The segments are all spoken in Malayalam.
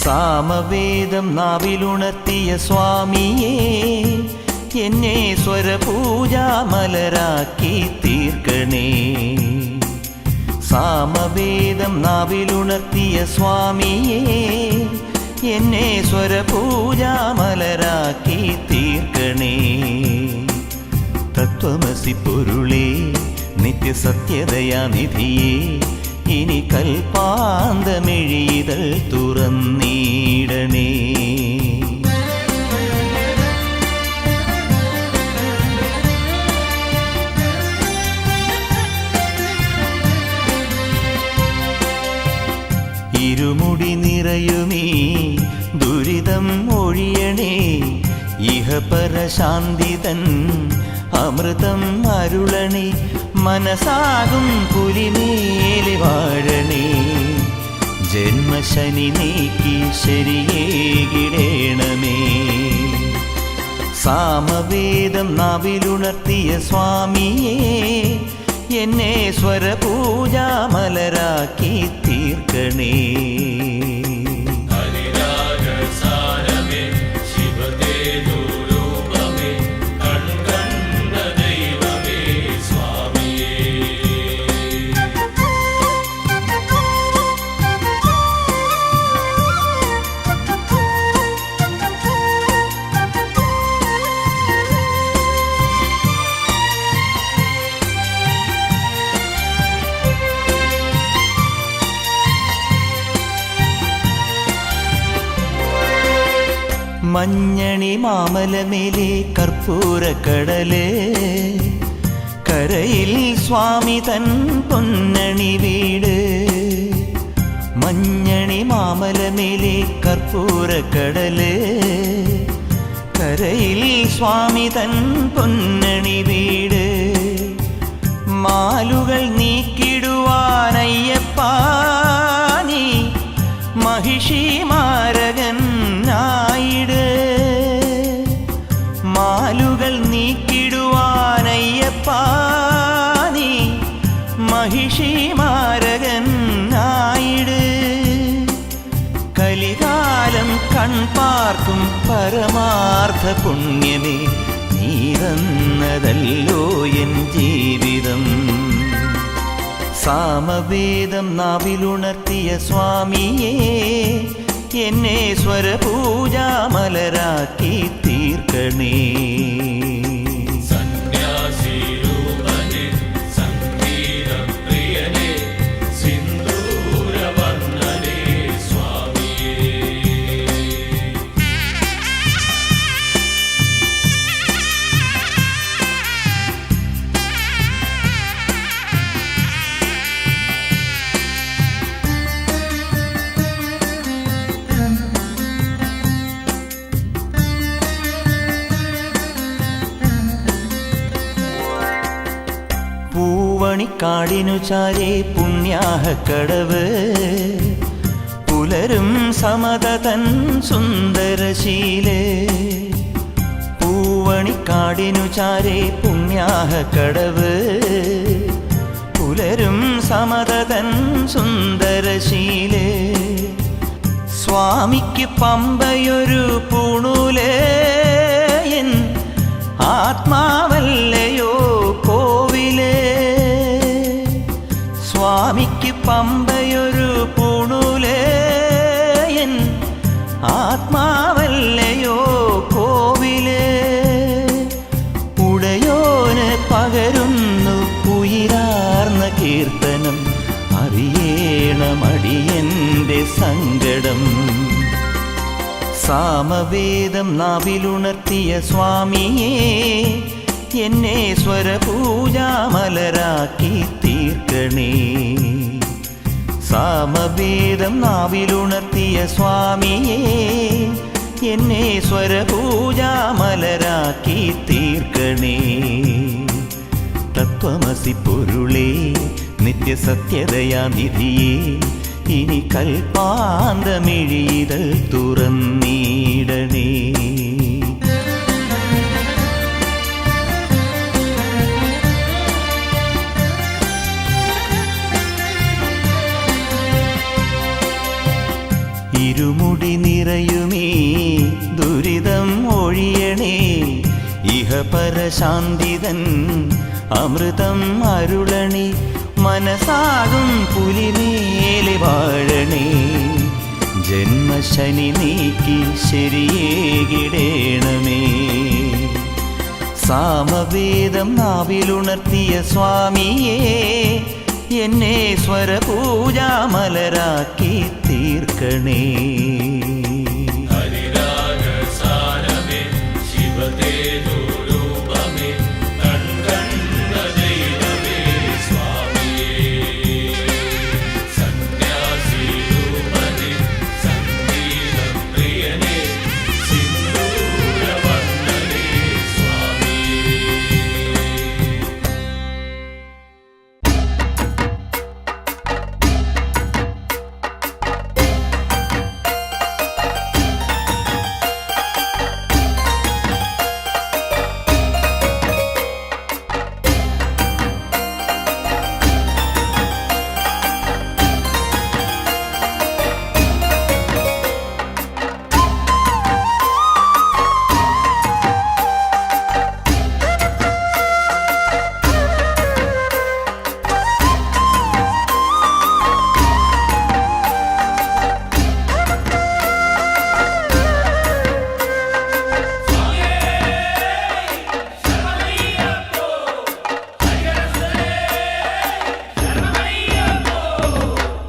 സാമവേദം നാവിലുണർത്തിയ സ്വാമിയേ, എന്നെ സ്വരപൂജാമലരാക്കി തീർക്കണേ. സാമവേദം നാവിലുണർത്തിയ സ്വാമിയേ, എന്നെ സ്വരപൂജാമലരാക്കി തീർക്കണേ. തത്വമസി പൊരുളേ, നിത്യസത്യദയാനിധിയേ, ഇനി കൽപ്പാന്തമിഴിതൾ തുറന്നീടണേ. ഇരുമുടി നിറയുമീ ദുരിതം ഒഴിയണേ. ഇഹപരശാന്തിതൻ അമൃതം അരുളണേ. മനസാകും പുലിമേലെ വാഴണേ. ജന്മശനി നീക്കി ശരിയേകിടേണമേ. സാമവേദം നാവിലുണർത്തിയ സ്വാമിയേ, എന്നെ സ്വരപൂജാമലരാക്കി തീർക്കണേ. മഞ്ഞണി മാമലമേലെ കർപ്പൂരക്കടല്, കരയിൽ സ്വാമി തൻ പൊന്നണി വീട്. മഞ്ഞണി മാമലമേലെ കർപ്പൂരക്കടല്, കരയിൽ സ്വാമി തൻ പൊന്നണി വീട്. മാലുകൾ നീക്കിടുവാനയ്യപ്പാ നീ മഹിഷി മാരകൻ ആയിട്. മാലുകൾ നീക്കിടുവാനയ്യപ്പാ നീ മഹിഷി മാരകൻ ആയിട്. കലികാലം കൺപാർക്കും പരമാർത്ഥ പുണ്യമേ, നീതന്നതല്ലോ എൻ ജീവിതം. സാമവേദം നാവിലുണർത്തിയ സ്വാമിയേ, എന്നെ സ്വരപൂജാമലരാക്കി തീർക്കണേ. പൂവണിക്കാടിനു ചാരേ പുണ്യാഹക്കടവ്, പുലരും സമതതൻ സുന്ദരശീലേ. പൂവണിക്കാടിനു ചാരേ പുണ്യാഹക്കടവ്, പുലരും സമതതൻ സുന്ദരശീലേ. സ്വാമിക്ക് പമ്പയൊരു പൂണൂലേ, എൻ ആത്മാവല്ലയോ കോവിലേ. സ്വാമിക്ക് പമ്പയൊരു പൂണൂലേ, എൻ ആത്മാവല്ലയോ കോവിലേ. ഉടയോന് പകരുന്നു ഉയിരാ പാടുന്ന കീർത്തനം അറിയേണമടിയന്റെ സങ്കടം. സാമവേദം നാവിലുണർത്തിയ സ്വാമിയേ, എന്നെ സ്വരപൂജാമലരാക്കി തീർക്കണേ. സാമവേദം നാവിലുണർത്തിയ സ്വാമിയേ, എന്നെ സ്വരപൂജാമലരാക്കി തീർക്കണേ. തത്വമസി പൊരുളേ, നിത്യസത്യദയാനിധിയേ, ഇനി കൽപ്പാന്തമിഴിതൾ തുറന്നീടണേ. ഇരുമുടി നിറയുമേ ദുരിതം ഒഴിയണേ, ഇഹപരശാന്തിതൻ അമൃതം അരുളണേ. മനസാകും പുലിമേലെ വാഴണേ, ജന്മശനി നീക്കി ശരിയേകിടേണമേ. സാമവേദം നാവിലുണർത്തിയ സ്വാമിയേ, എന്നെ സ്വരപൂജാമലരാക്കി തീർക്കണേ.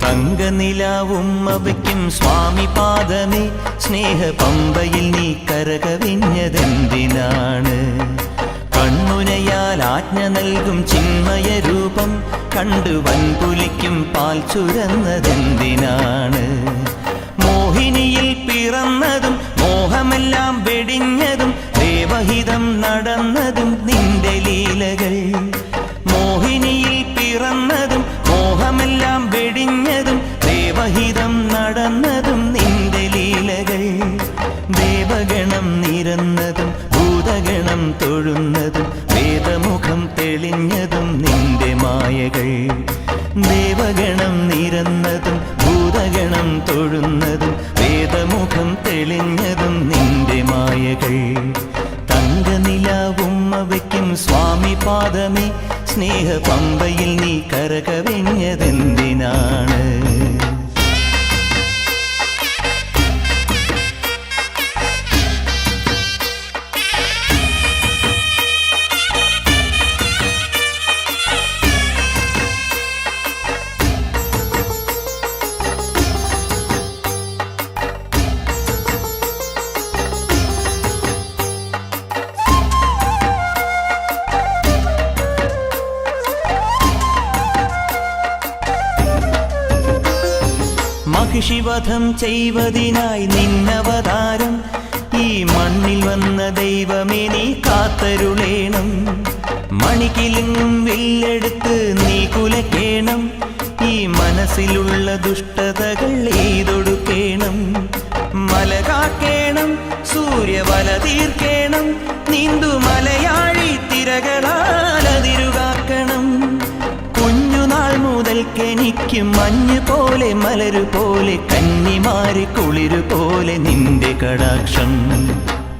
തങ്കനിലാവുമ്മവയ്ക്കും സ്വാമി പാദമേ, സ്നേഹപമ്പയിൽ നീ കരകവിഞ്ഞതെന്തിനാണ്? കണ്ണുനയാൽ ആജ്ഞ നൽകും ചിന്മയ രൂപം കണ്ടു വൻപുലിക്കും പാൽ ചുരന്നതെന്തിനാണ്? മോഹിനിയിൽ പിറന്നതും മോഹമെല്ലാം വെടിഞ്ഞതും ദേവഹിതം നടന്നതും നിന്റെ ലീലകൾ. മോഹിനിയിൽ പിറന്നതും മോഹമെല്ലാം വെടിഞ്ഞതും ദേവഹിതം നടന്നതും നിന്റെ ലീലകൾ. ദേവഗണം നിരന്നതും ഭൂതഗണം തൊഴുന്നതും വേദമുഖം തെളിഞ്ഞതും നിന്റെ മായകൾ. ദേവഗണം നിരന്നതും ഭൂതഗണം തൊഴുന്നതും വേദമുഖം തെളിഞ്ഞതും നിന്റെ മായകൾ. തങ്കനിലാവുമ്മവയ്ക്കും സ്വാമി പാദമേ, സ്നേഹപമ്പയിൽ നീ കരകവിഞ്ഞതെന്തിനാണ്? മഹിഷിവധം ചെയ്വതിനായി നിന്നവതാരം, ഈ മണ്ണിൽ വന്ന ദൈവമേ നീ കാത്തരുളേണം. മണികിലുങ്ങും വില്ലെടുത്ത് നീ കുലക്കേണം, ഈ മനസ്സിലുള്ള ദുഷ്ടതകൾ എയ്തൊടുക്കേണം. മല കാക്കേണം, സൂര്യവല തീർക്കേണം, നീന്തു മലയാഴി തിരകളാലതിരുകാക്കണം. കുഞ്ഞുനാൾ മുതൽക്കെനിക്ക് മഞ്ഞ് പോലെ മലരു പോലെ കന്നിമാരി കുളിരു പോലെ നിന്റെ കടാക്ഷം.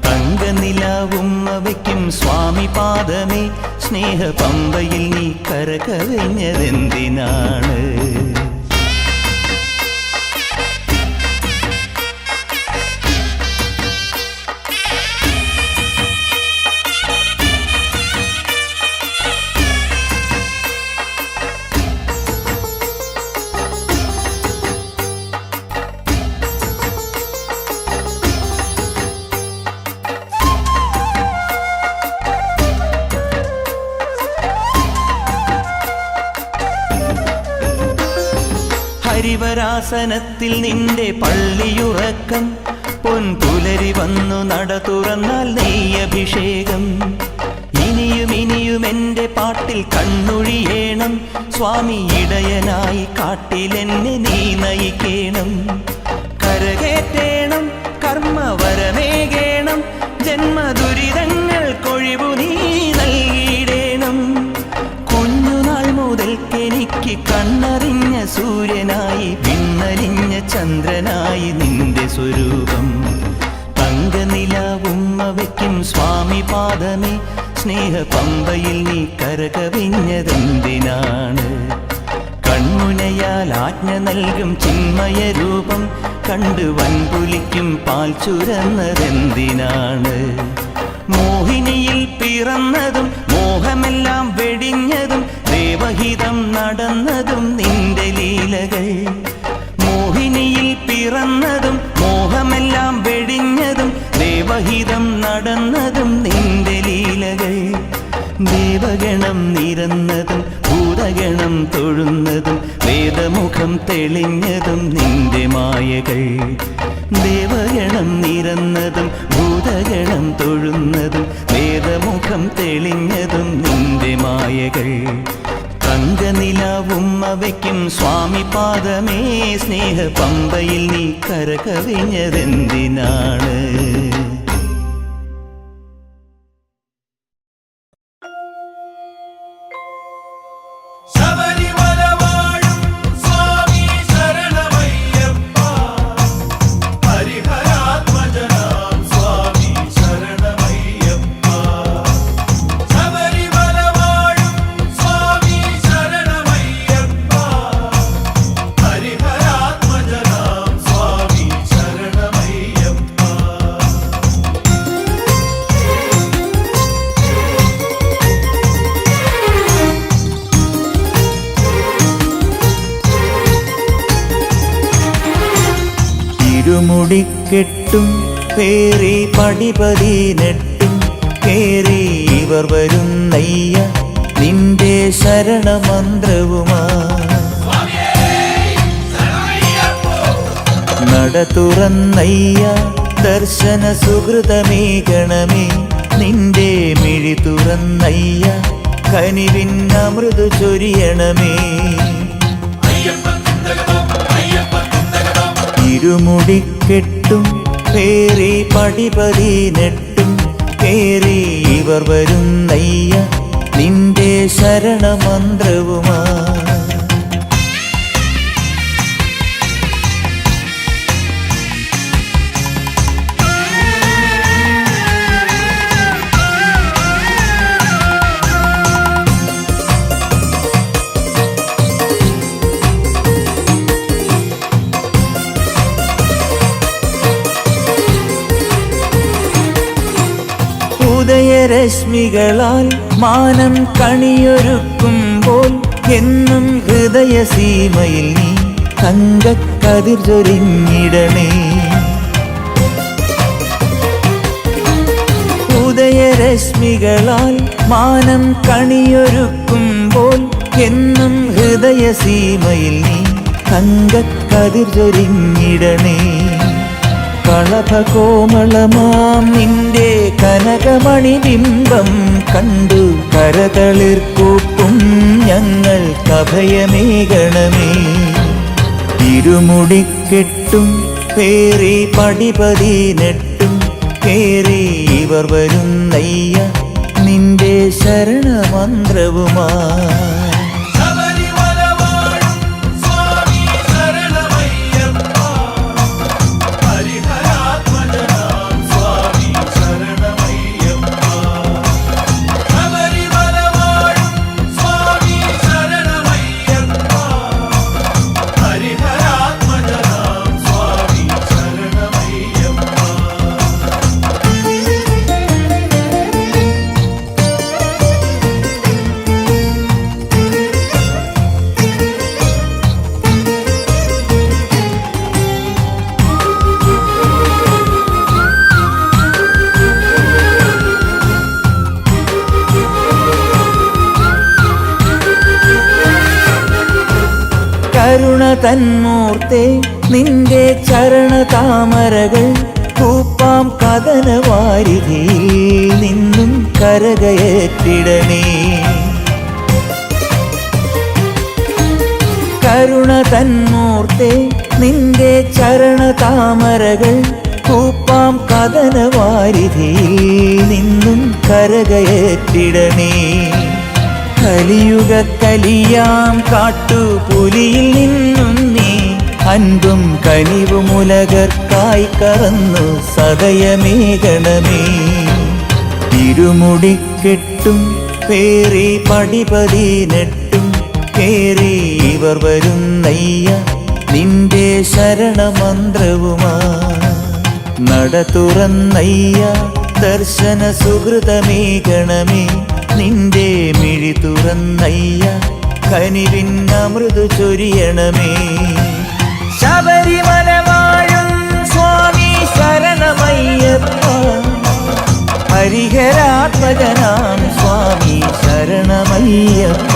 തങ്കനിലാവുമ്മവയ്ക്കും സ്വാമി പാദമേ, സ്നേഹപമ്പയിൽ നീ കരകവിഞ്ഞതെന്തിനാണ്? ഹരിവരാസനത്തിൽ നിന്റെ പള്ളിയുറക്കം പൊൻപുലരി വന്നു നട തുറന്നാൽ നെയ്യഭിഷേകം ഇനിയും ഇനിയും എൻ്റെ പാട്ടിൽ കണ്ണൊഴിയേണം സ്വാമി ഇടയനായി കാട്ടിലെന്നെ നീ നയിക്കേണം കരകേറ്റേണം കർമ്മവരമേകേണം ജന്മദുരിതങ്ങൾ കൊഴിവു നീ നൽകിയിടേണം കുഞ്ഞുനാൾ മുതൽക്കെനിക്ക് കണ്ണറിഞ്ഞ സൂര്യനായി വിണ്ണലിഞ്ഞ ചന്ദ്രനായി നിന്റെ സ്വരൂപം തങ്കനിലാവുമ്മ വയ്ക്കും സ്വാമി പാദമേ സ്നേഹ പമ്പയിൽ നീ കരകവിഞ്ഞതെന്തിനാണ് കൺമുനയാൽ ആജ്ഞ നൽകും ചിന്മയ രൂപം കണ്ടു വൻപുലിക്കും പാൽ ചുരന്നതെന്തിനാണ് മോഹിനിയിൽ പിറന്നതും മോഹമെല്ലാം വെടിഞ്ഞതും ദേവഹിതം നടന്നതും നിന്റെ ലീലകൾ മോഹിനിയിൽ പിറന്നതും മോഹമെല്ലാം വെടിഞ്ഞതും ദേവഹിതം നടന്നതും നിന്റെ ലീലകൾ ദേവഗണം നിരന്നതും ഭൂതഗണം തൊഴുന്നതും വേദമുഖം തെളിഞ്ഞതും നിന്റെ മായകൾ ദേവഗണം നിരന്നതും ഭൂതഗണം തൊഴുന്നതും വേദമുഖം തെളിഞ്ഞതും നിന്റെ മായകൾ തങ്കനിലാവുമ്മ വയ്ക്കും സ്വാമി പാദമേ സ്നേഹ പമ്പയിൽ നീ കരകവിഞ്ഞതെന്തിനാണ് ഇരുമുടിക്കെട്ടും പേറി പടിപതിനെട്ടും കേറി ഇവർ വരുന്നയ്യ നിന്റെ ശരണമന്ത്രവുമാ നട തുറന്നയ്യ ദർശന സുഹൃതമേകണമേ നിന്റെ മിഴി തുറന്നയ്യ കനിവിൻ അമൃതു ചൊരിയണമേ ഇരുമുടിക്കെട്ടും പേറി പടിപതിനെട്ടും കേറി ഇവർ വരുന്നയ്യ നിന്റെ ശരണമന്ത്രവുമാ ഉദയരശ്മികളാൽ മാനം കണിയൊരുക്കുമ്പോൾ എന്നും ഹൃദയസീമയിൽ നീ തങ്കക്കതിർ ചൊരിഞ്ഞിടണേ ഉദയരശ്മികളാൽ മാനം കണിയൊരുക്കുമ്പോൾ എന്നും ഹൃദയസീമയിൽ നീ തങ്കക്കതിർ ചൊരിഞ്ഞിടണേ കളഭകോമളമാം നിന്റെ കനകമണിബിംബം കണ്ടു കരതളിർക്കൂപ്പും ഞങ്ങൾക്കഭയമേകണമേ ഇരുമുടിക്കെട്ടും പേറി പടിപതിനെട്ടും കേറി ഇവർ വരുന്നയ്യ നിന്റെ ശരണമന്ത്രവുമാ കരുണ തന്മൂർത്തേ നിന്റെ ചരണ താമരകൾ കൂപ്പാം കഥനവാരിധിയിൽ നിന്നും കരകയറ്റിടണേ. കരുണ തന്മൂർത്തേ നിന്റെ ചരണ താമരകൾ കൂപ്പാം കഥനവാരിധിയിൽ നിന്നും കരകയറ്റിടണേ. കലിയുഗ കലിയാം കാട്ടുപുലിയിൽ നിന്നും നീ അൻപും കനിവുമുലകർക്കായി കറന്നു സദയമേകണമേ. ഇരുമുടിക്കെട്ടും പേറി പടിപതിനെട്ടും കേറി ഇവർ വരുന്നയ്യ നിന്റെ ശരണമന്ത്രവുമാ. നട തുറന്നയ്യ ദർശന സുഹൃതമേകണമേ. നിന്റെ മിഴി തുറന്നയ്യ കനിവിൻ അമൃതു ചൊരിയണമേ. ശബരിമല വാഴും സ്വാമി ശരണമയ്യപ്പ. ഹരിഹരാത്മജനാം സ്വാമി ശരണമയ്യപ്പ.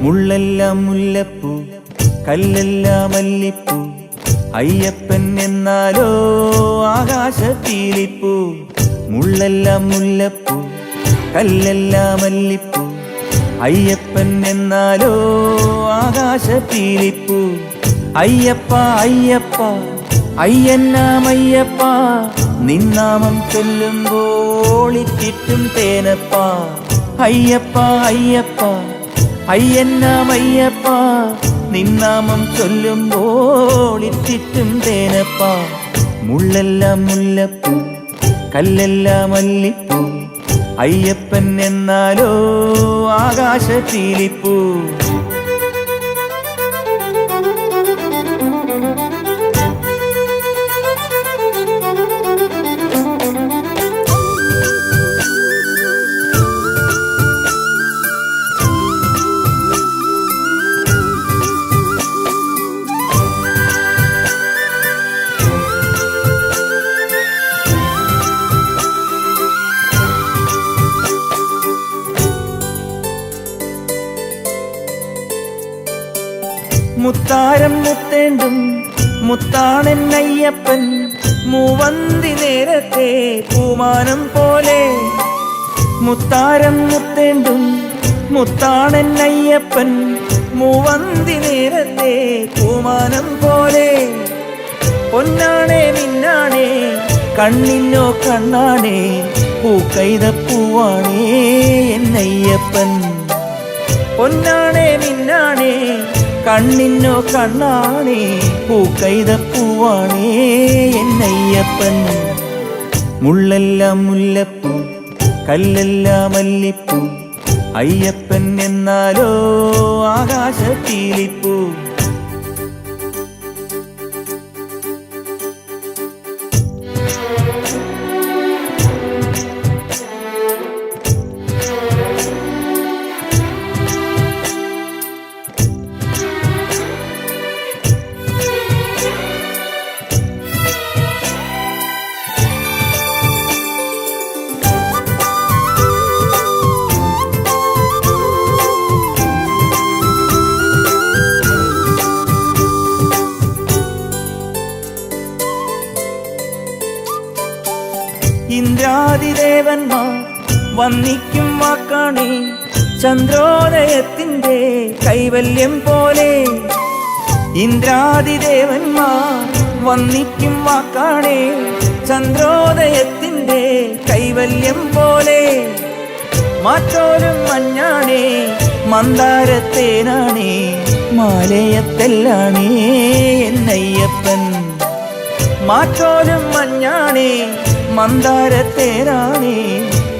മുള്ളെല്ലാം മുല്ലപ്പൂ കല്ലെല്ലാം മല്ലിപ്പൂ അയ്യപ്പൻ എന്നാലോ ആകാശത്തീലിപ്പൂ. മുള്ളെല്ലാം മുല്ലപ്പൂ കല്ലെല്ലാം മല്ലിപ്പൂ അയ്യപ്പൻ എന്നാലോ ആകാശത്തീലിപ്പൂ. അയ്യപ്പ അയ്യപ്പ അയ്യന്നാമയ്യപ്പ നിന്നാമം ചൊല്ലുമ്പോൾ ഇറ്റിറ്റും തേനപ്പ. അയ്യപ്പ അയ്യപ്പ അയ്യന്നാമയ്യപ്പ നിന്നാമം ചൊല്ലുമ്പോൾ ഇറ്റിറ്റും തേനപ്പ. മുള്ളെല്ലാം മുല്ലപ്പൂ കല്ലെല്ലാം മല്ലിപ്പൂ അയ്യപ്പൻ എന്നാലോ ആകാശത്തീലിപ്പൂ. മുത്താരം മുത്തേണ്ടും മുത്താണെന്നയ്യപ്പൻ മൂവന്തി നേരത്തെ പൂമാനം പോലെ. മുത്താരം മുത്തേണ്ടും മുത്താണെന്നയ്യപ്പൻ മൂവന്തി നേരത്തെ പൂമാനം പോലെ. പൊന്നാണേ മിന്നാണേ കണ്ണിനോ കണ്ണാണേ പൂക്കൈതപ്പൂവാണേ എന്നയ്യപ്പൻ. പൊന്നാണേ മിന്നാണേ കണ്ണിനോ കണ്ണാണേ പൂക്കൈതപ്പൂവാണേ എന്നയ്യപ്പൻ. മുള്ളെല്ലാം മുല്ലപ്പൂ കല്ലെല്ലാം മല്ലിപ്പൂ അയ്യപ്പൻ എന്നാലോ ആകാശത്തീലിപ്പൂ. ഇന്ദ്രാദിദേവന്മാർ വന്നിക്കും വാക്കാണേ ചന്ദ്രോദയത്തിൻ്റെ കൈവല്യം പോലെ. ഇന്ദ്രാദിദേവന്മാർ വന്നിക്കും വാക്കാണേ ചന്ദ്രോദയത്തിൻ്റെ കൈവല്യം പോലെ. മാറ്റോലും മഞ്ഞാണേ മന്ദാരത്തേനാണേ മാലയത്തെല്ലാണേ എന്നയ്യപ്പൻ. മാറ്റോലും മഞ്ഞാണേ മന്ദാരത്തേനാണേ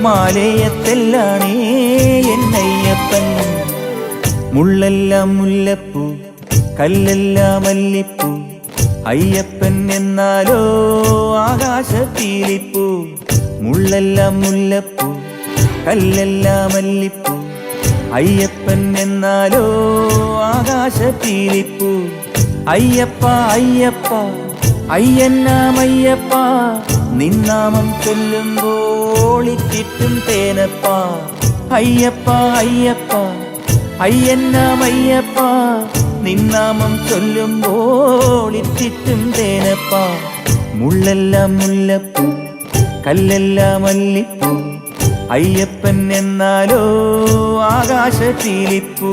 മാലയത്തെല്ലാണേ എന്നയ്യപ്പൻ. മുള്ളെല്ലാം മുല്ലപ്പൂ കല്ലെല്ലാം മല്ലിപ്പൂ അയ്യപ്പൻ എന്നാലോ ആകാശപ്പീലിപ്പൂ. മുള്ളെല്ലാം മുല്ലപ്പൂ കല്ലെല്ലാം മല്ലിപ്പൂ അയ്യപ്പൻ എന്നാലോ ആകാശപ്പീലിപ്പൂ. അയ്യപ്പ അയ്യപ്പ അയ്യന്നാമയ്യപ്പ നിന്നാമം ചൊല്ലുമ്പോൾ ഇറ്റിറ്റും തേനപ്പ. അയ്യപ്പ അയ്യപ്പ അയ്യന്നാമയ്യപ്പ നിന്നാമം ചൊല്ലുമ്പോൾ ഇറ്റിറ്റും തേനപ്പ. മുള്ളെല്ലാം മുല്ലപ്പൂ കല്ലെല്ലാം മല്ലിപ്പൂ അയ്യപ്പൻ എന്നാലോ ആകാശപ്പീലിപ്പൂ.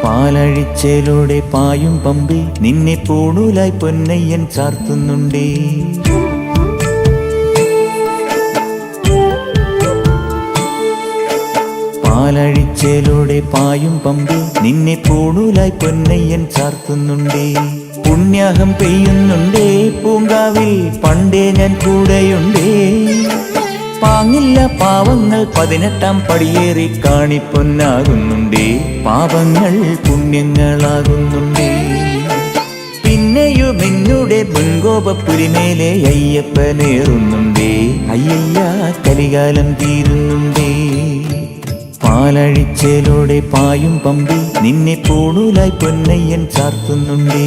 പാലഴിച്ചേലോടെ പായും പമ്പി നിന്നെ പൂണൂലായി പൊന്നയ്യൻ ചാർത്തുന്നുണ്ടേ. പാലഴിച്ചേലോടെ പായും പമ്പി നിന്നെ പൂണൂലായി പൊന്നയ്യൻ ചാർത്തുന്നുണ്ടേ. പുണ്യാഹം പെയ്യുന്നുണ്ടേ പൂങ്കാവിൽ പണ്ടേ ഞാൻ കൂടെയുണ്ടേ. പാങ്ങില്ല പാവങ്ങൾ 18-ാം പടിയേറി കാണിപ്പൊന്നാകുന്നുണ്ടേ. പാപങ്ങൾ പുണ്യങ്ങളാകുന്നുണ്ടേ. പിന്നെയും എന്നുടെ മുൻകോപപ്പുരിമേലെ അയ്യപ്പനേറുന്നുണ്ടേ. അയ്യയ്യ കലികാലം തീരുന്നുണ്ടേ. പാലഴിച്ചേലോടെ പായും പമ്പി നിന്നെ പൂണൂലായി പൊന്നയ്യൻ ചാർത്തുന്നുണ്ടേ.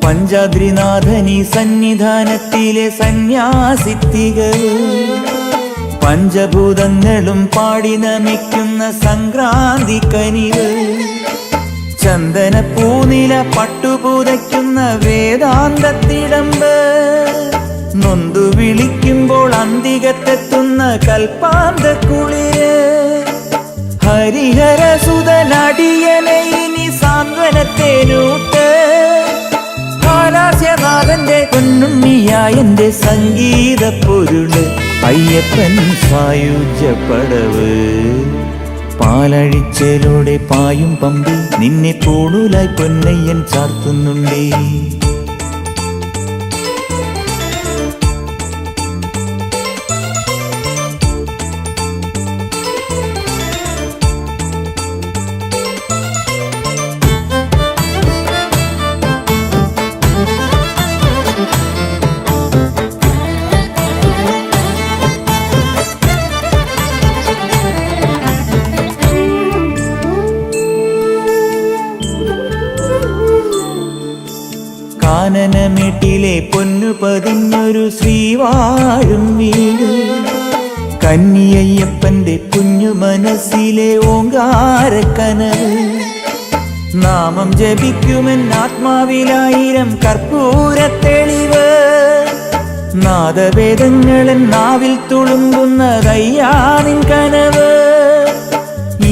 പഞ്ചാദ്രിനാഥനീ സന്നിധാനത്തിലെ സന്യാസിത്തികൾ പഞ്ചഭൂതങ്ങളും പാടി നമിക്കുന്ന സംക്രാന്തി കനിവ്. ചന്ദനപ്പൂനില പട്ടുപൂതയ്ക്കുന്ന വേദാന്തത്തിടമ്പ്. നൊന്തു വിളിക്കുമ്പോൾ അന്തികത്തെത്തുന്ന കൽപ്പാന്ത കുളിര്. ഹരിഹരസുതനടിയനെ ഇനി സാന്ത്വനത്തേനൂട്ട്. ാഥന്റെ പൊന്നുണ്ണിയായന്റെ സംഗീത പൊരുള് അയ്യപ്പൻ സായുജ്യപ്പടവ്. പാലഴിച്ചേലോടെ പായും പമ്പി നിന്നെ പൂണൂലായി പൊന്നയ്യൻ ചാർത്തുന്നുണ്ടേ. കാനനമേട്ടിലെ പൊന്നു പതിഞ്ഞൊരു ശ്രീവാഴും വീട്. കന്നിയയ്യപ്പന്റെ കുഞ്ഞു മനസ്സിലെ ഓങ്കാരക്കനവ്. നാമം ജപിക്കുമെൻ ആത്മാവിലായിരം കർപ്പൂരത്തെളിവ്. നാദവേദങ്ങളൻ നാവിൽ തുളുമ്പുന്നതയ്യാനിൻ കനവ്.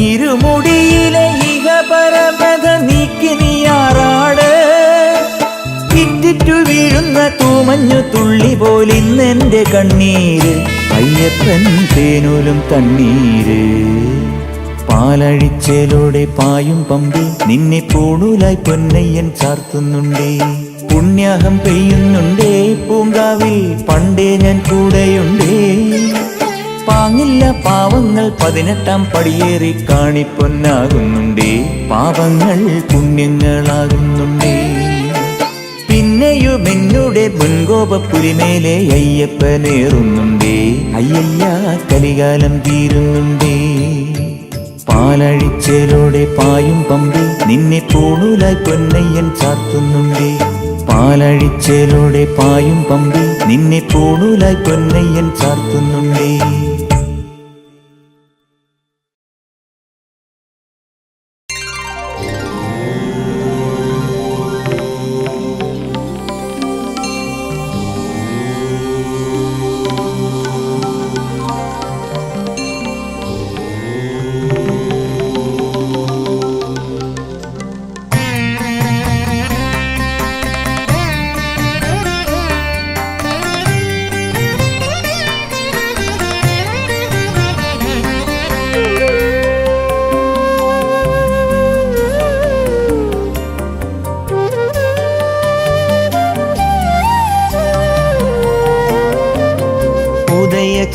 ഇരുമുടിയിലെ ഇഹപരമത നീക്കി നീയാറാട്. ഇറ്റിറ്റു വീഴുന്ന തൂമഞ്ഞു തുള്ളി പോലിന്നെന്റെ കണ്ണീര്. അയ്യപ്പൻ തേനൂലും തണ്ണീര്. പാലഴിച്ചേലോടെ പായും പമ്പി നിന്നെ പൂണൂലായി പൊന്നയ്യൻ ചാർത്തുന്നുണ്ടേ. പുണ്യാഹം പെയ്യുന്നുണ്ടേ പൂങ്കാവിൽ പണ്ടേ ഞാൻ കൂടെയുണ്ടേ. പാങ്ങില്ല പാവങ്ങൾ 18-ാം പടിയേറി കാണിപ്പൊന്നാകുന്നുണ്ടേ, പാപങ്ങൾ പുണ്യങ്ങളാകുന്നുണ്ടേ. പിന്നെയും എന്നുടെ മുൻകോപപ്പുലിമേലെ അയ്യപ്പനേറുന്നുണ്ടേ, അയ്യയ്യ കലികാലം തീരുന്നുണ്ടേ. പാലഴിച്ചേലോടെ പായും പമ്പി നിന്നെ പൂണൂലായി പൊന്നയ്യൻ ചാർത്തുന്നുണ്ടേ, പാലഴിച്ചേലോടെ പായും പമ്പി നിന്നെ പൂണൂലായി പൊന്നയ്യൻ ചാർത്തുന്നുണ്ടേ.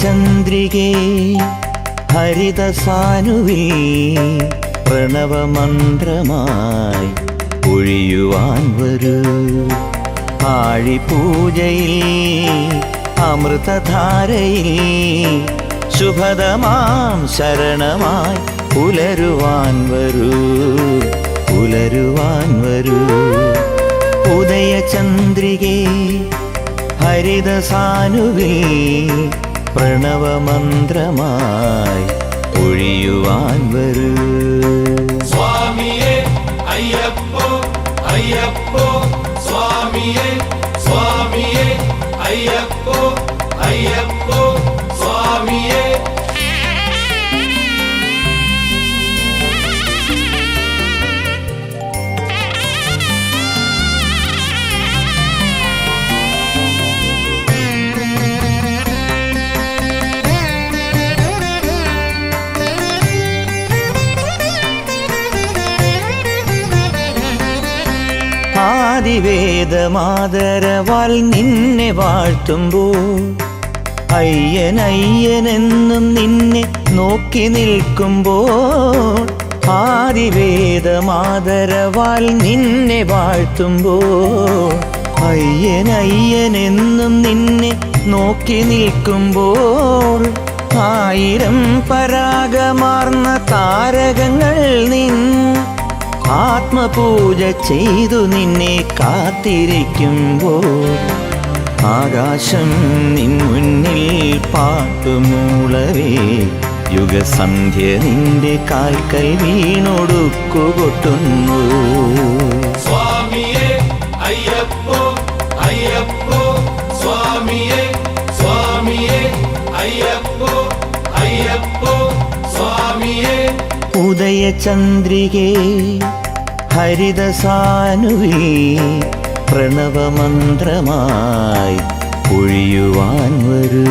ചന്ദ്രികേ ഹരിതസാനുവിൽ പ്രണവമന്ത്രമായി ഒഴിയുവാൻ വരൂ, ആഴിപൂജയിൽ അമൃതധാരയിൽ ശുഭദമാം ശരണമായി പുലരുവാൻ വരൂ, പുലരുവാൻ വരൂ. ഉദയചന്ദ്രികേ ഹരിതസാനുവിൽ പ്രണവമന്ത്രമായി ഒഴിയുവാൻ വരൂ. സ്വാമിയേ അയ്യപ്പോ അയ്യപ്പോ, സ്വാമിയേ സ്വാമിയേ അയ്യപ്പോ അയ്യപ്പോ, സ്വാമിയേ. ആദിവേദമാദരവാൽ നിന്നെ വാഴ്ത്തുമ്പോൾ, അയ്യൻ അയ്യനെന്നും നിന്നെ നോക്കി നിൽക്കുമ്പോൾ, ആദിവേദമാദരവാൽ നിന്നെ വാഴ്ത്തുമ്പോൾ, അയ്യൻ അയ്യനെന്നും നിന്നെ നോക്കി നിൽക്കുമ്പോൾ, 1000 പരാഗമാർന്ന താരകങ്ങൾ നിൻ ആത്മപൂജ ചെയ്തു നിന്നെ കാത്തിരിക്കുമ്പോൾ, ആകാശം നിൻ മുന്നിൽ പാട്ടുമൂളവേ, യുഗസന്ധ്യ നിന്റെ കാൽക്കൽ വീണൊടുക്കുകൊട്ടുന്നു. സ്വാമിയേ അയ്യപ്പോ അയ്യപ്പോ, സ്വാമിയേ സ്വാമിയേ അയ്യപ്പോ അയ്യപ്പോ, സ്വാമിയേ. ഉദയചന്ദ്രികേ ഹരിതസാനുവിൽ പ്രണവമന്ത്രമായി ഒഴിയുവാൻ വരൂ.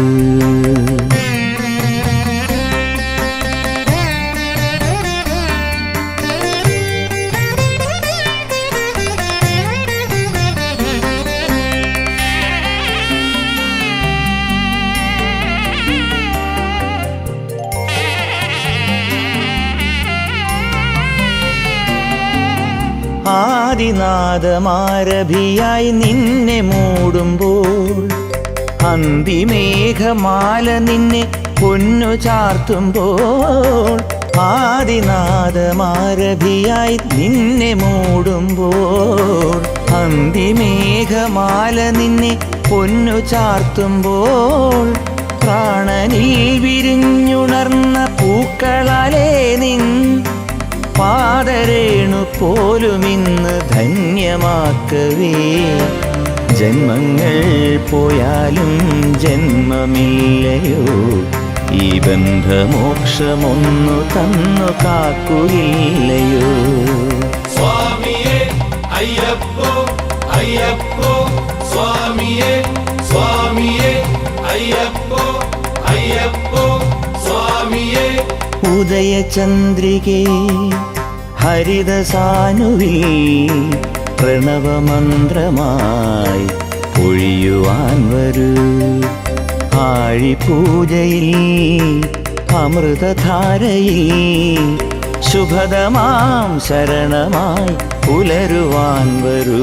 ആദിനാദമാരഭിയായി നിന്നെ മൂടുമ്പോൾ, അന്തിമേഘമാല നിന്നെ പൊന്നു ചാർത്തുമ്പോൾ, ആദിനാദമാരഭിയായി നിന്നെ മൂടുമ്പോൾ, അന്തിമേഘമാല നിന്നെ പൊന്നു ചാർത്തുമ്പോൾ, പ്രാണനിൽ വിരിഞ്ഞുണർന്ന പൂക്കളാലേ നിൻ പാദരേണു പോലുമിന്ന് ധന്യമാക്കവേ, ജന്മങ്ങൾ പോയാലും ജന്മമില്ലയോ, ഈ ബന്ധമോക്ഷമൊന്നു തന്നു കാക്കുകയില്ലയോ. സ്വാമിയേ അയ്യപ്പോ അയ്യപ്പോ, സ്വാമിയേ സ്വാമിയേ അയ്യപ്പോ അയ്യപ്പോ, സ്വാമിയേ. ഉദയചന്ദ്രികേ ഹരിതസാനുവിൽ പ്രണവമന്ത്രമായി ഒഴിയുവാൻ വരൂ, ആഴിപൂജയിൽ അമൃതധാരയിൽ ശുഭദമാം ശരണമായി പുലരുവാൻ വരൂ,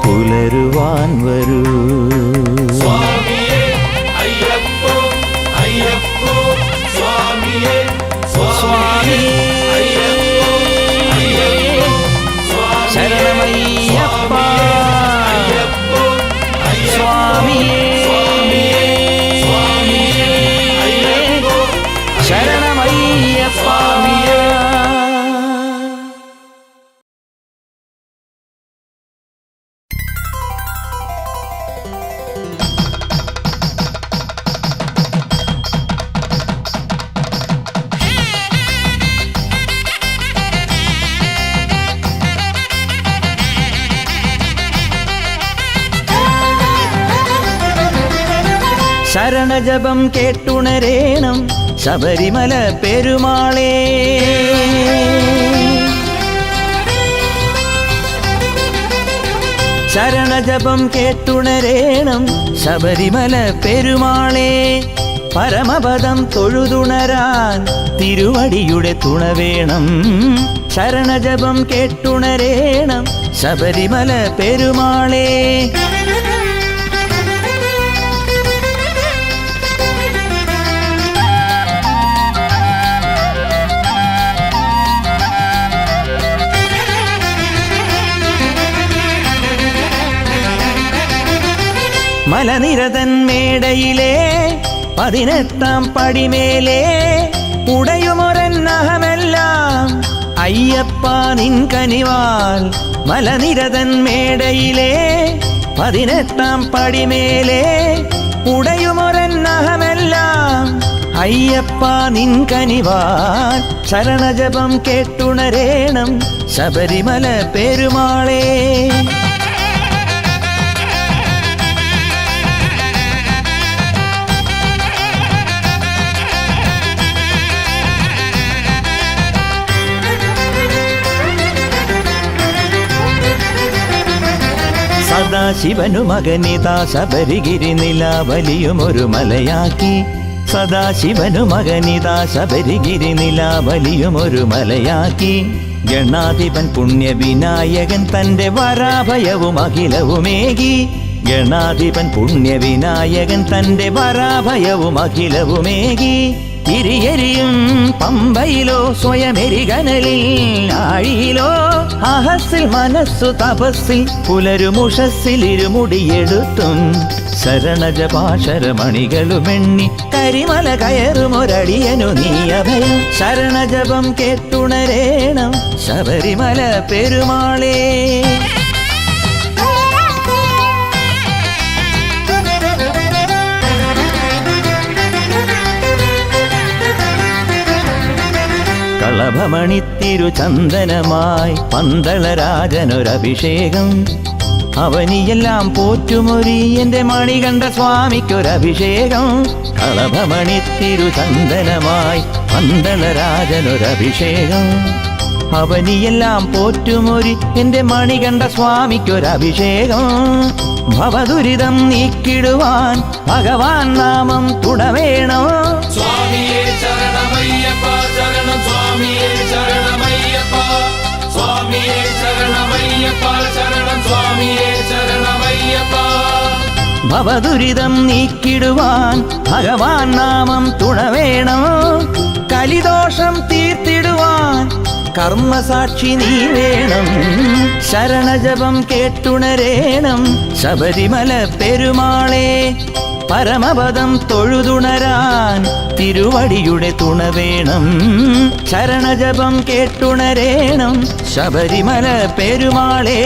പുലരുവാൻ വരൂ. സ്വാമിയേ അയ്യപ്പോ അയ്യപ്പോ സ്വാമിയേ സ്വാമി അയ്യപ്പോ അയ്യപ്പോ ശരണമയ്യപ്പ അയ്യപ്പോ സ്വാമിയേ അയ്യപ്പോ ശരണമയ്യപ്പ. ശരണജപം കേട്ടുണരേണം ശബരിമല പെരുമാളേ. ശരണജപം കേട്ടുണരേണം ശബരിമല പെരുമാളേ. പരമപദം തൊഴുതുണരാൻ തിരുവടിയുടെ തുണ വേണം. ശരണജപം കേട്ടുണരേണം ശബരിമല പെരുമാളേ. മലനിരതൻ മേടയിലെ 18-ാം പടിമേലെ ഉടയുമൊരന്നഹമെല്ലാം അയ്യപ്പ നിൻ കനിവാൽ. മലനിരതൻ മേടയിലെ 18-ാം പടിമേലെ ഉടയുമൊരന്നഹമെല്ലാം അയ്യപ്പ നിൻ കനിവാൽ. ശരണജപം കേട്ടുണരേണം ശബരിമല പെരുമാളേ. സദാശിവനു മകനിതാ ശബരിഗിരി നിലാവലിയുമൊരു മലയാക്കി. സദാശിവനു മകനിതാ ശബരിഗിരി നിലാവലിയുമൊരു മലയാക്കി. ഗണാധിപൻ പുണ്യവിനായകൻ തന്റെ വരാഭയവും അഖിലവുമേകി. ഗണാധിപൻ പുണ്യവിനായകൻ തന്റെ വരാഭയവും അഖിലവുമേകി. തിരിയെരിയും പമ്പയിലോ സ്വയമെരികനലിൽ ആഴിയിലോ അഹസിൽ മനസ്സു തപസ്സിൽ പുലരുമുഷസ്സിൽ ഇരുമുടിയെടുത്തും ശരണജപാശരമണികളുമെണ്ണി കരിമല കയറുമൊരടിയനു നീ അഭയം. ശരണജപം കേട്ടുണരേണം ശബരിമല പെരുമാളേ. കളഭമണിത്തിരുചന്ദനമായി പന്തളരാജനൊരഭിഷേകം. അവനിയെല്ലാം പോറ്റുമൊരി എന്റെ മണികണ്ഠ സ്വാമിക്കൊരഭിഷേകം. കളഭമണിത്തിരുചന്ദനമായി പന്തളരാജനൊരഭിഷേകം. അവനിയെല്ലാം പോറ്റുമൊരി എന്റെ മണികണ്ഠ സ്വാമിക്കൊരഭിഷേകം. ഭവദുരിതം നീക്കിടുവാൻ ഭഗവാൻ നാമം തുടവേണോ. സ്വാമിയേ ശരണമയ്യപ്പ ശരണം സ്വാമിയേ ശരണമയ്യപ്പ സ്വാമിയേ ശരണമയ്യപ്പ ശരണം സ്വാമിയേ ശരണമയ്യപ്പ. ഭവദുരിതം നീക്കിടുവാൻ ഭഗവാൻ നാമം തുണവേണം. കലിദോഷം തീർത്തിടുവാൻ കർമ്മസാക്ഷി നീ വേണം. ശരണജപം കേട്ടുണരേണം ശബരിമല പെരുമാളേ. പരമപദം തൊഴുതുണരാൻ തിരുവടിയുടെ തുണ വേണം. ശരണജപം കേട്ടുണരേണം ശബരിമല പെരുമാളേ.